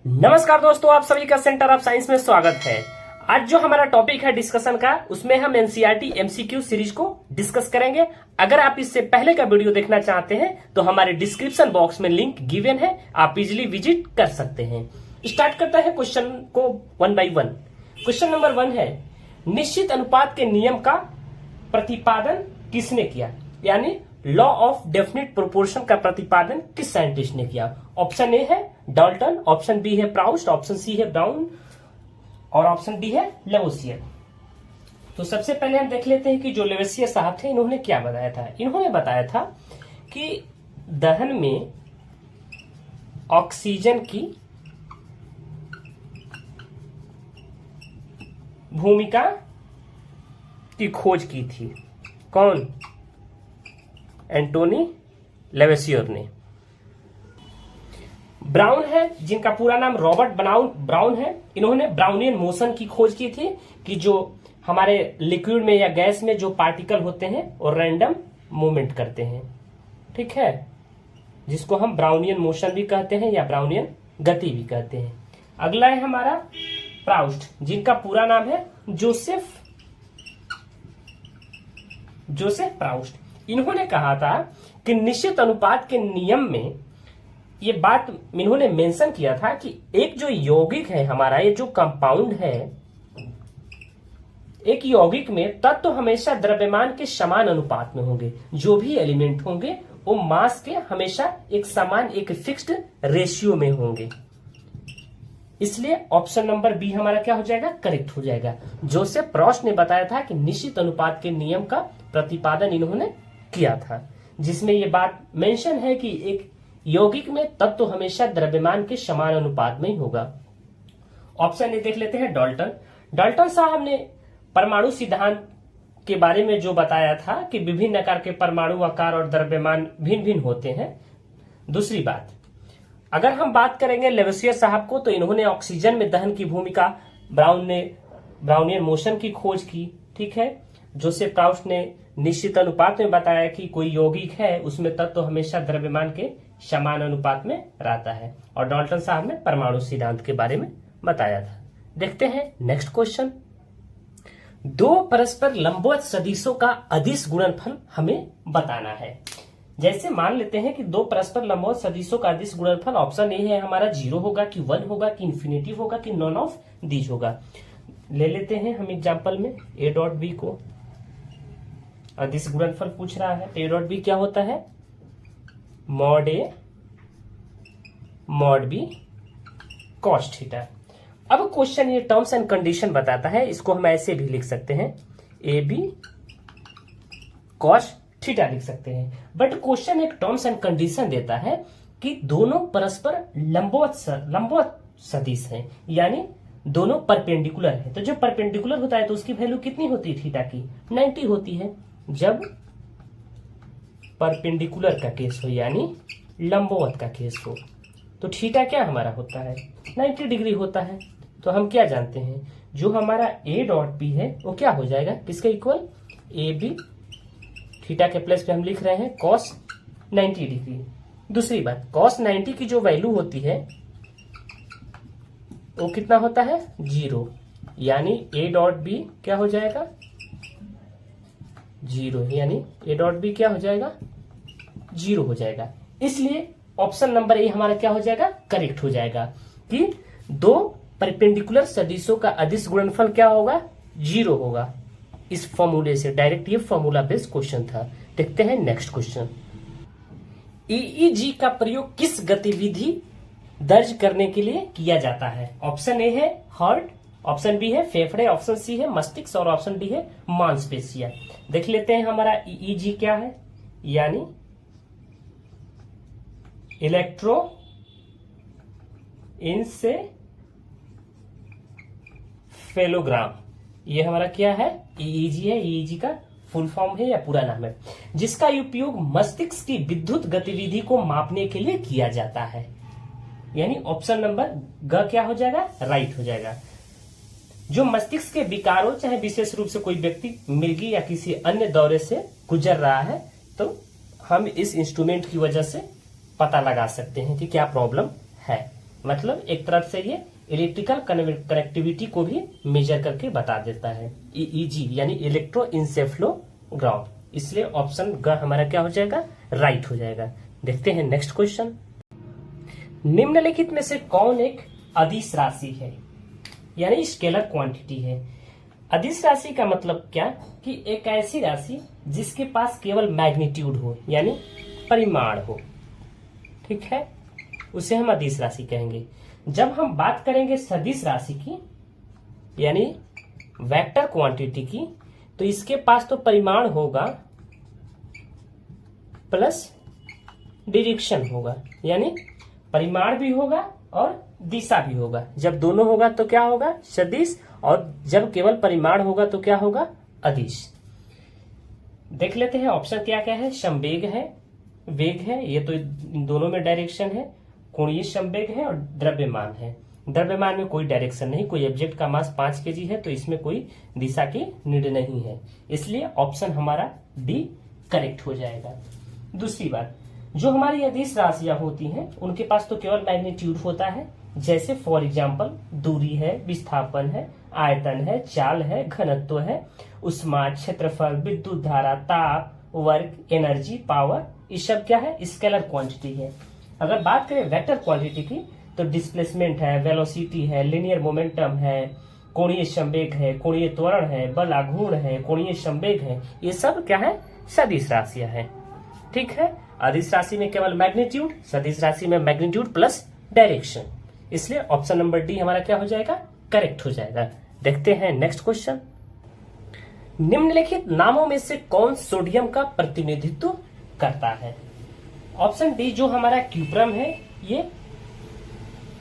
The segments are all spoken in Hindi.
नमस्कार दोस्तों, आप सभी का सेंटर ऑफ साइंस में स्वागत है। आज जो हमारा टॉपिक है डिस्कशन का, उसमें हम एनसीईआरटी एमसीक्यू सीरीज को डिस्कस करेंगे। अगर आप इससे पहले का वीडियो देखना चाहते हैं तो हमारे डिस्क्रिप्शन बॉक्स में लिंक गिवन है, आप इजिली विजिट कर सकते हैं। स्टार्ट करता है क्वेश्चन को one by one. Question number 1 है, निश्चित अनुपात के नियम का प्रतिपादन किसने किया? यानी लॉ ऑफ डेफिनिट प्रोपोर्शन का प्रतिपादन किस साइंटिस्ट ने किया? ऑप्शन ए है डाल्टन, ऑप्शन बी है प्राउस्ट, ऑप्शन सी है ब्राउन और ऑप्शन डी है लेवोसियर। तो सबसे पहले हम देख लेते हैं कि जो लेवोसियर साहब थे, इन्होंने क्या बताया था। इन्होंने बताया था कि दहन में ऑक्सीजन की भूमिका की खोज की थी। कौन? एंटोनी लेवोसियर ने। ब्राउन है, जिनका पूरा नाम रॉबर्ट ब्राउन है, इन्होंने ब्राउनियन मोशन की खोज की थी कि जो हमारे लिक्विड में या गैस में जो पार्टिकल होते हैं और रैंडम मूवमेंट करते हैं, ठीक है, जिसको हम ब्राउनियन मोशन भी कहते हैं या ब्राउनियन गति भी कहते हैं। अगला है हमारा प्राउस्ट, जिनका पूरा नाम है जोसेफ प्राउस्ट। इन्होंने कहा था कि निश्चित अनुपात के नियम में ये बात इन्होंने मेंशन किया था कि एक जो यौगिक है हमारा, ये जो कंपाउंड है, एक यौगिक में तत्व हमेशा द्रव्यमान के समान अनुपात में होंगे। जो भी एलिमेंट होंगे वो मास के हमेशा एक समान, एक फिक्स्ड रेशियो में होंगे। इसलिए ऑप्शन नंबर बी हमारा क्या हो जाएगा? करेक्ट हो जाएगा। जोसेफ प्राउस्ट ने बताया था कि निश्चित अनुपात के नियम का प्रतिपादन इन्होंने किया था, जिसमें यह बात मेंशन है कि एक यौगिक में तत्व तो हमेशा द्रव्यमान के समान अनुपात में ही होगा। ऑप्शन ए देख लेते हैं डाल्टन साहब ने परमाणु सिद्धांत के बारे में जो बताया था कि विभिन्न आकार के परमाणु आकार और द्रव्यमान भिन्न भिन्न होते हैं। दूसरी बात, अगर हम बात करेंगे लेवोसियर साहब को, तो इन्होंने ऑक्सीजन में दहन की भूमिका, ब्राउनियन मोशन की खोज की, ठीक है। जोसेफ प्राउस्ट ने निश्चित अनुपात में बताया कि कोई यौगिक है उसमें तत्व तो हमेशा द्रव्यमान के समान अनुपात में रहता है, और डाल्टन साहब ने परमाणु सिद्धांत के बारे में बताया था। देखते हैं नेक्स्ट क्वेश्चन। दो परस्पर लंबवत सदिशों का अदिश गुणनफल हमें बताना है। जैसे मान लेते हैं कि दो परस्पर लंबवत सदिशों का अदिश गुणनफल, ऑप्शन ए है हमारा 0 होगा कि 1 होगा कि इन्फिनिटी होगा कि नॉन ऑफ दीज होगा। ले लेते हैं हम एग्जांपल में ए डॉट बी को। अदिश गुणनफल पूछ रहा है, ए डॉट बी क्या होता है? Mod A mod B cos theta. अब क्वेश्चन ये टर्म्स एंड कंडीशन बताता है, इसको हम ऐसे भी लिख सकते हैं, ए बी कॉस थीटा लिख सकते हैं। बट क्वेश्चन एक टर्म्स एंड कंडीशन देता है कि दोनों परस्पर लंबवत सदिश हैं, यानी दोनों परपेंडिकुलर है। तो जब परपेंडिकुलर होता है तो उसकी वैल्यू कितनी होती है थीटा की? 90 होती है। जब परपेंडिकुलर का केस हो यानी लंबवत का केस हो, तो थीटा क्या हमारा होता है? 90 डिग्री होता है। तो हम क्या जानते हैं, जो हमारा ए डॉट बी है वो क्या हो जाएगा? किसके इक्वल? ए बी, थीटा के प्लस पे हम लिख रहे हैं कॉस 90 डिग्री। दूसरी बात, कॉस 90 की जो वैल्यू होती है वो कितना होता है? 0, यानी ए डॉट बी क्या हो जाएगा? 0, यानी ए डॉट बी क्या हो जाएगा? 0 हो जाएगा। इसलिए ऑप्शन नंबर ए हमारा क्या हो जाएगा? करेक्ट हो जाएगा कि दो परपेंडिकुलर सदिशों का अदिश गुणनफल क्या होगा? 0 होगा। इस फॉर्मूले से डायरेक्ट ये फॉर्मूला बेस्ड क्वेश्चन था। देखते हैं नेक्स्ट क्वेश्चन। ईईजी का प्रयोग किस गतिविधि दर्ज करने के लिए किया जाता है? ऑप्शन ए है हार्ट, ऑप्शन बी है फेफड़े, ऑप्शन सी है मस्तिष्क और ऑप्शन डी है मांसपेशियां। देख लेते हैं हमारा ईईजी क्या है, यानी इलेक्ट्रो इंसेफेलोग्राम। ये हमारा क्या है? ईईजी है। ईईजी का फुल फॉर्म है या पूरा नाम है, जिसका उपयोग मस्तिष्क की विद्युत गतिविधि को मापने के लिए किया जाता है। यानी ऑप्शन नंबर ग क्या हो जाएगा? राइट हो जाएगा। जो मस्तिष्क के विकारों, चाहे विशेष रूप से कोई व्यक्ति मिर्गी या किसी अन्य दौरे से गुजर रहा है, तो हम इस इंस्ट्रूमेंट की वजह से पता लगा सकते हैं कि क्या प्रॉब्लम है। मतलब एक तरफ से ये इलेक्ट्रिकल कनेक्टिविटी को भी मेजर करके बता देता है। ईईजी यानी इलेक्ट्रोइंसेफ्लोग्राम, इसलिए ऑप्शन ग हमारा क्या हो जाएगा, राइट हो जाएगा। देखते हैं नेक्स्ट क्वेश्चन। निम्नलिखित में से कौन एक अदिश राशि है, यानी स्केलर क्वांटिटी है। अदिश राशि का मतलब क्या कि एक ऐसी राशि जिसके पास केवल मैग्नीट्यूड हो, यानी परिमाण हो, ठीक है, उसे हम अदिश राशि कहेंगे। जब हम बात करेंगे सदिश राशि की, यानी वेक्टर क्वांटिटी की, तो इसके पास तो परिमाण होगा प्लस डायरेक्शन होगा, यानी परिमाण भी होगा और दिशा भी होगा। जब दोनों होगा तो क्या होगा, सदिश, और जब केवल परिमाण होगा तो क्या होगा, अदिश। देख लेते हैं ऑप्शन क्या क्या है। संवेग है, वेग है, ये तो दोनों में डायरेक्शन है, कोणीय संवेग है और द्रव्यमान है। द्रव्यमान में कोई डायरेक्शन नहीं, कोई ऑब्जेक्ट का मास 5 kg है तो इसमें कोई दिशा की नीड नहीं है, इसलिए ऑप्शन हमारा डी करेक्ट हो जाएगा। दूसरी बात, जो हमारी अदिश राशियां होती हैं उनके पास तो केवल मैग्नीट्यूड होता है, जैसे फॉर एग्जाम्पल दूरी है, विस्थापन है, आयतन है, चाल है, घनत्व है, उष्मा, क्षेत्रफल, विद्युत धारा, ताप, वर्क, एनर्जी, पावर, ये सब क्या है, स्केलर क्वांटिटी है। अगर बात करें वेक्टर क्वांटिटी की तो डिस्प्लेसमेंट है, वेलोसिटी है, लिनियर मोमेंटम है, कोणीय संवेग है, कोणीय त्वरण है, बल आघूर्ण है, कोणीय संवेग है, ये सब क्या है, सदिश राशियां हैं, ठीक है। अदिश राशि में केवल मैग्नीट्यूड, सदिश राशि में मैग्नीट्यूड प्लस डायरेक्शन, इसलिए ऑप्शन नंबर डी हमारा क्या हो जाएगा, करेक्ट हो जाएगा। देखते हैं नेक्स्ट क्वेश्चन। निम्नलिखित नामों में से कौन सोडियम का प्रतिनिधित्व करता है। ऑप्शन डी जो हमारा क्यूप्रम है, ये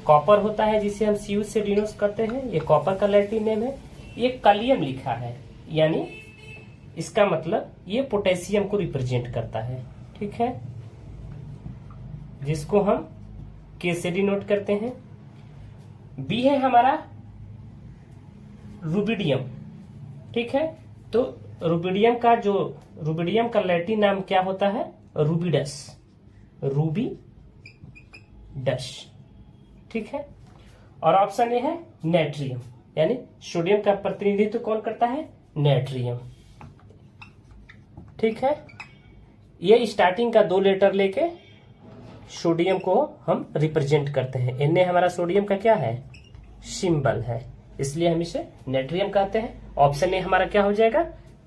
कॉपर होता है जिसे हम Cu से डिनोट करते हैं, ये कॉपर का लैटिन नेम है। ये कलियम लिखा है, यानी इसका मतलब ये पोटेशियम को रिप्रेजेंट करता है, ठीक है, जिसको हम K से डिनोट करते हैं। बी है हमारा रुबिडियम, ठीक है, तो रुबिडियम का लैटिन नाम क्या होता है, रूबिडस, रूबीडस, ठीक है। और ऑप्शन ए है नेट्रियम, यानी सोडियम का प्रतिनिधित्व कौन करता है, नेट्रियम, ठीक है। ये स्टार्टिंग का 2 लेटर लेके सोडियम को हम रिप्रेजेंट करते हैं। Na हमारा सोडियम का क्या है, सिंबल है, इसलिए हम इसे नेट्रियम कहते हैं। ऑप्शन ए हमारा क्या हो जाएगा,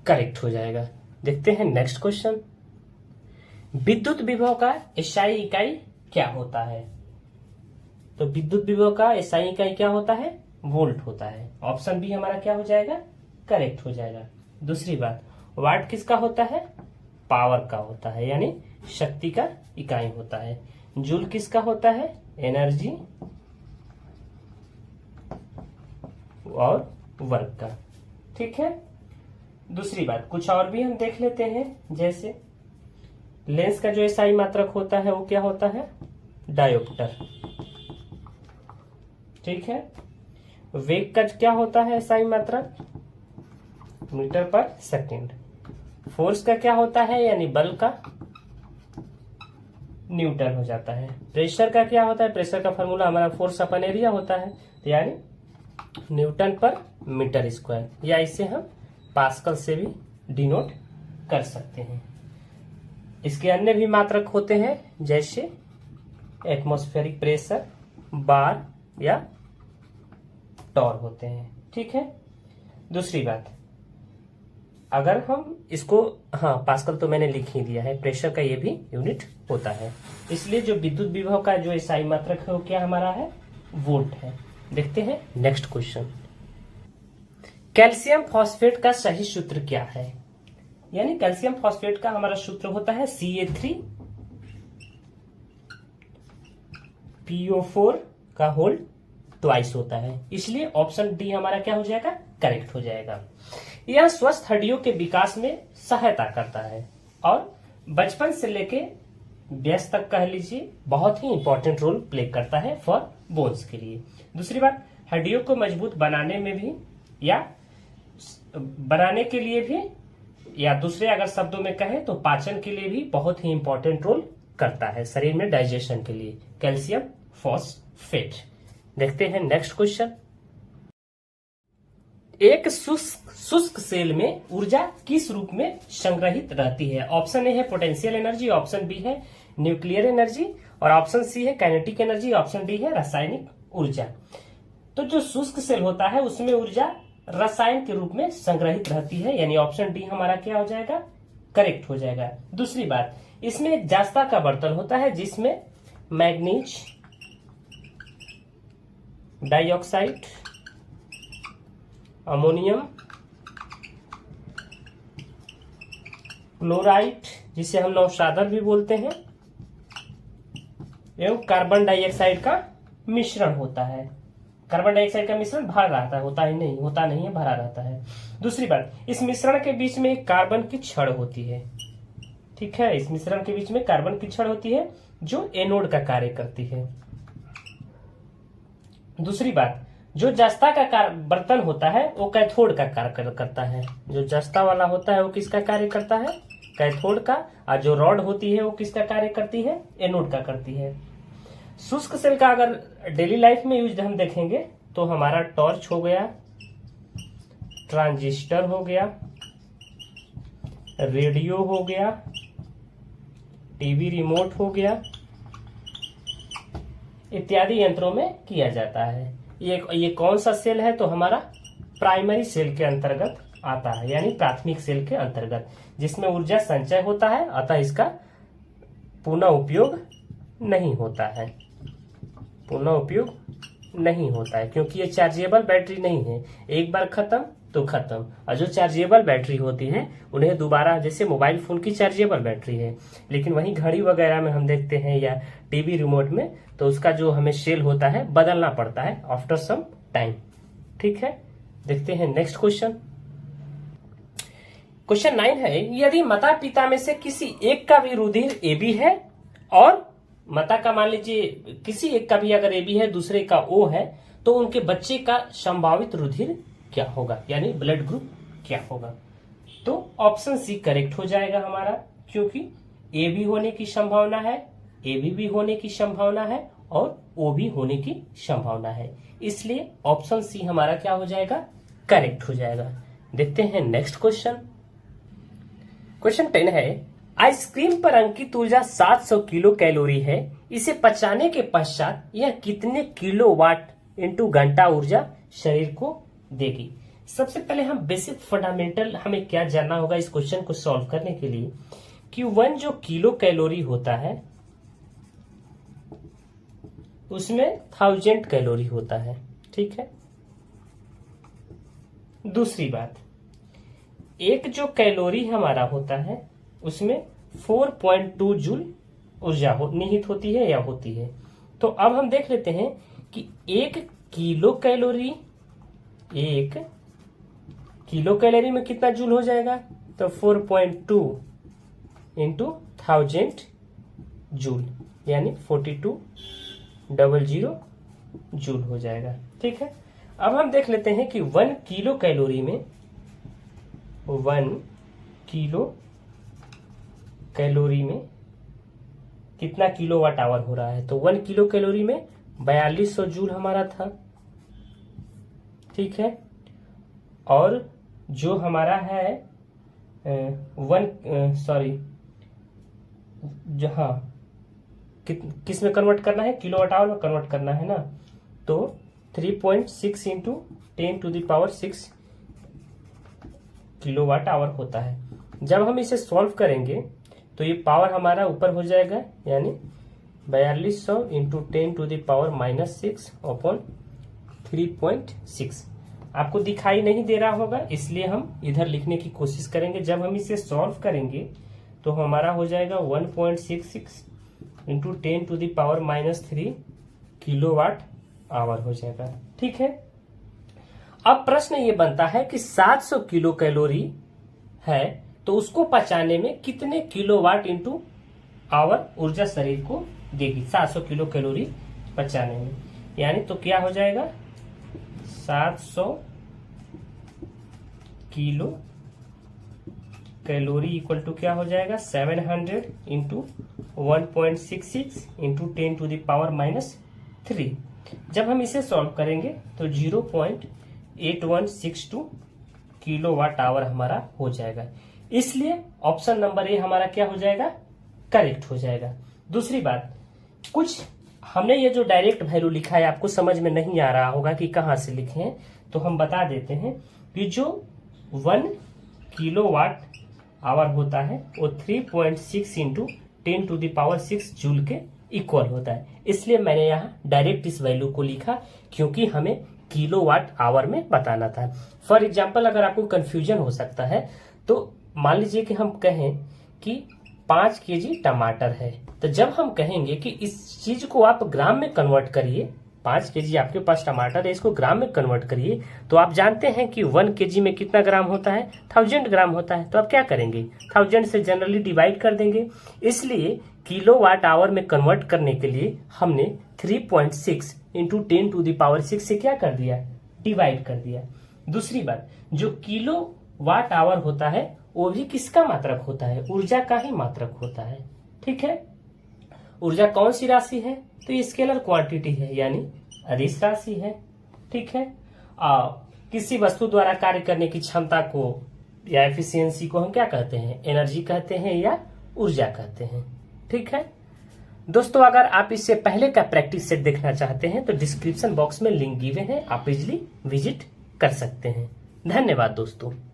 करेक्ट हो जाएगा। देखते हैं नेक्स्ट क्वेश्चन। विद्युत विभव का एसआई इकाई क्या होता है। तो विद्युत विभव का एसआई इकाई क्या होता है, वोल्ट होता है। ऑप्शन बी हमारा क्या हो जाएगा, करेक्ट हो जाएगा। दूसरी बात, वाट किसका होता है, पावर का होता है, यानी शक्ति का इकाई होता है। जूल किसका होता है, एनर्जी और वर्क का, ठीक है। दूसरी बात, कुछ और भी हम देख लेते हैं, जैसे लेंस का जो एसआई मात्रक होता है वो क्या होता है, डायोप्टर, ठीक है। वेग का क्या होता है एसआई मात्रक, मीटर पर सेकेंड। फोर्स का क्या होता है, यानी बल का, न्यूटन हो जाता है। प्रेशर का क्या होता है, प्रेशर का फॉर्मूला हमारा फोर्स अपन एरिया होता है, यानी न्यूटन पर मीटर स्क्वायर, या इसे हम पास्कल से भी डिनोट कर सकते हैं। इसके अन्य भी मात्रक होते हैं, जैसे एटमॉस्फेरिक प्रेशर, बार या टॉर होते हैं, ठीक है। दूसरी बात, अगर हम इसको, हाँ पास्कल तो मैंने लिख ही दिया है, प्रेशर का ये भी यूनिट होता है, इसलिए जो विद्युत विभव का जो एसआई मात्रक है वो क्या हमारा है, वोल्ट है। देखते हैं नेक्स्ट क्वेश्चन। कैल्शियम फॉस्फेट का सही सूत्र क्या है, यानी कैल्शियम फॉस्फेट का हमारा सूत्र होता है Ca3PO4 का होल ट्वाइस होता है, इसलिए ऑप्शन डी हमारा क्या हो जाएगा, करेक्ट हो जाएगा। यह स्वस्थ हड्डियों के विकास में सहायता करता है और बचपन से लेके वयस्क तक कह लीजिए बहुत ही इंपॉर्टेंट रोल प्ले करता है फॉर बोन्स के लिए। दूसरी बात, हड्डियों को मजबूत बनाने में भी, या बनाने के लिए भी, या दूसरे अगर शब्दों में कहें तो पाचन के लिए भी बहुत ही इंपॉर्टेंट रोल करता है, शरीर में डाइजेशन के लिए कैल्शियम फॉस्फेट। देखते हैं नेक्स्ट क्वेश्चन। एक शुष्क सेल में ऊर्जा किस रूप में संग्रहित रहती है? ऑप्शन ए है पोटेंशियल एनर्जी, ऑप्शन बी है न्यूक्लियर एनर्जी और ऑप्शन सी है काइनेटिक एनर्जी, ऑप्शन डी है रासायनिक ऊर्जा। तो जो शुष्क सेल होता है उसमें ऊर्जा रसायन के रूप में संग्रहित रहती है, यानी ऑप्शन डी हमारा क्या हो जाएगा, करेक्ट हो जाएगा। दूसरी बात, इसमें एक जास्ता का बर्तन होता है जिसमें मैग्नीज डाइऑक्साइड, अमोनियम क्लोराइड जिसे हम नौशादर भी बोलते हैं, एवं कार्बन डाइऑक्साइड का मिश्रण होता है। कार्बन डाइऑक्साइड का मिश्रण भरा रहता है, होता नहीं है, भरा रहता है। दूसरी बात, इस मिश्रण के बीच में एक कार्बन की छड़ होती है, ठीक है, इस मिश्रण के बीच में कार्बन की छड़ होती है जो एनोड का कार्य करती है। दूसरी बात, जो जस्ता का बर्तन होता है वो कैथोड का कार्य करता है। जो जस्ता वाला होता है वो किसका कार्य करता है, कैथोड का, और जो रॉड होती है वो किसका कार्य करती है, एनोड का करती है। शुष्क सेल का अगर डेली लाइफ में यूज हम देखेंगे तो हमारा टॉर्च हो गया, ट्रांजिस्टर हो गया, रेडियो हो गया, टीवी रिमोट हो गया, इत्यादि यंत्रों में किया जाता है। ये कौन सा सेल है, तो हमारा प्राइमरी सेल के अंतर्गत आता है, यानी प्राथमिक सेल के अंतर्गत, जिसमें ऊर्जा संचय होता है, अतः इसका पुनः उपयोग नहीं होता है, पुनः उपयोग नहीं होता है, क्योंकि ये चार्जेबल बैटरी नहीं है, एक बार खत्म तो खत्म। और जो चार्जेबल बैटरी होती है उन्हें दोबारा, जैसे मोबाइल फोन की चार्जेबल बैटरी है, लेकिन वहीं घड़ी वगैरह में हम देखते हैं या टीवी रिमोट में, तो उसका जो हमें सेल होता है बदलना पड़ता है आफ्टर सम टाइम, ठीक है। देखते हैं नेक्स्ट क्वेश्चन। क्वेश्चन 9 है, यदि माता पिता में से किसी एक का भी रुधिर AB है और माता का मान लीजिए किसी एक का भी अगर AB है दूसरे का O है, तो उनके बच्चे का संभावित रुधिर क्या होगा, यानी ब्लड ग्रुप क्या होगा? तो ऑप्शन सी करेक्ट हो जाएगा हमारा, क्योंकि AB होने की संभावना है, AB भी होने की संभावना है और O भी होने की संभावना है, इसलिए ऑप्शन सी हमारा क्या हो जाएगा, करेक्ट हो जाएगा। देखते हैं नेक्स्ट क्वेश्चन। क्वेश्चन 10 है, आइसक्रीम पर अंकित ऊर्जा 700 किलो कैलोरी है, इसे पचाने के पश्चात यह कितने किलोवाट इंटू घंटा ऊर्जा शरीर को देगी? सबसे पहले हम बेसिक फंडामेंटल हमें क्या जानना होगा इस क्वेश्चन को सॉल्व करने के लिए, कि 1 जो किलो कैलोरी होता है उसमें 1000 कैलोरी होता है, ठीक है। दूसरी बात, एक जो कैलोरी हमारा होता है उसमें 4.2 जूल ऊर्जा निहित होती है या होती है। तो अब हम देख लेते हैं कि 1 किलो कैलोरी में कितना जूल हो जाएगा, तो 4.2 इंटू 1000 जूल, यानी 4200 जूल हो जाएगा, ठीक है। अब हम देख लेते हैं कि 1 किलो कैलोरी में 1 किलो कैलोरी में कितना किलोवाट आवर हो रहा है, तो 1 किलो कैलोरी में 4200 जूल हमारा था, ठीक है। और जो हमारा है किस में कन्वर्ट करना है, किलोवाट आवर में कन्वर्ट करना है ना, तो 3.6 इंटू 10⁶ किलोवाट आवर होता है। जब हम इसे सॉल्व करेंगे तो ये पावर हमारा ऊपर हो जाएगा, यानी 4200 इंटू 10⁻⁻6 अपॉन 3.6। आपको दिखाई नहीं दे रहा होगा, इसलिए हम इधर लिखने की कोशिश करेंगे। जब हम इसे सॉल्व करेंगे तो हमारा हो जाएगा 1.66 इंटू 10⁻³ किलोवाट आवर हो जाएगा, ठीक है। अब प्रश्न ये बनता है कि 700 किलो कैलोरी है तो उसको पचाने में कितने किलोवाट इंटू आवर ऊर्जा शरीर को देगी 700 किलो कैलोरी पचाने में, यानी तो क्या हो जाएगा 700 किलो कैलोरी इक्वल टू क्या हो जाएगा 700 इंटू 1.66 इंटू 10⁻³ जब हम इसे सॉल्व करेंगे तो 0.8162 किलोवाट आवर हमारा हो जाएगा। इसलिए ऑप्शन नंबर ए हमारा क्या हो जाएगा, करेक्ट हो जाएगा। दूसरी बात, कुछ हमने ये जो डायरेक्ट वैल्यू लिखा है आपको समझ में नहीं आ रहा होगा कि कहां से लिखे हैं, तो हम बता देते हैं कि जो 1 किलोवाट आवर होता है वो 3.6 इंटू 10⁶ जूल के इक्वल होता है। इसलिए मैंने यहाँ डायरेक्ट इस वैल्यू को लिखा क्योंकि हमें किलोवाट आवर में बताना था। फॉर एग्जाम्पल अगर आपको कंफ्यूजन हो सकता है तो मान लीजिए कि हम कहें कि 5 केजी टमाटर है, तो जब हम कहेंगे कि इस चीज को आप ग्राम में कन्वर्ट करिए, 5 केजी आपके पास टमाटर है, इसको ग्राम में कन्वर्ट करिए, तो आप जानते हैं कि 1 केजी में कितना ग्राम होता है, 1000 ग्राम होता है। तो आप क्या करेंगे, 1000 से जनरली डिवाइड कर देंगे। इसलिए किलोवाट आवर में कन्वर्ट करने के लिए हमने 3.6 इंटू 10⁶ से क्या कर दिया, डिवाइड कर दिया। दूसरी बात, जो किलोवाट आवर होता है वो भी किसका मात्रक होता है, ऊर्जा का ही मात्रक होता है। ठीक है, ऊर्जा कौन सी राशि है, तो ये स्केलर क्वांटिटी है यानी अदिश राशि है। ठीक है, किसी वस्तु द्वारा कार्य करने की क्षमता को या एफिशिएंसी को हम क्या कहते हैं, एनर्जी कहते हैं या ऊर्जा कहते हैं। ठीक है दोस्तों, अगर आप इससे पहले का प्रैक्टिस सेट देखना चाहते हैं तो डिस्क्रिप्शन बॉक्स में लिंक गिवन है, आप इजिली विजिट कर सकते हैं। धन्यवाद दोस्तों।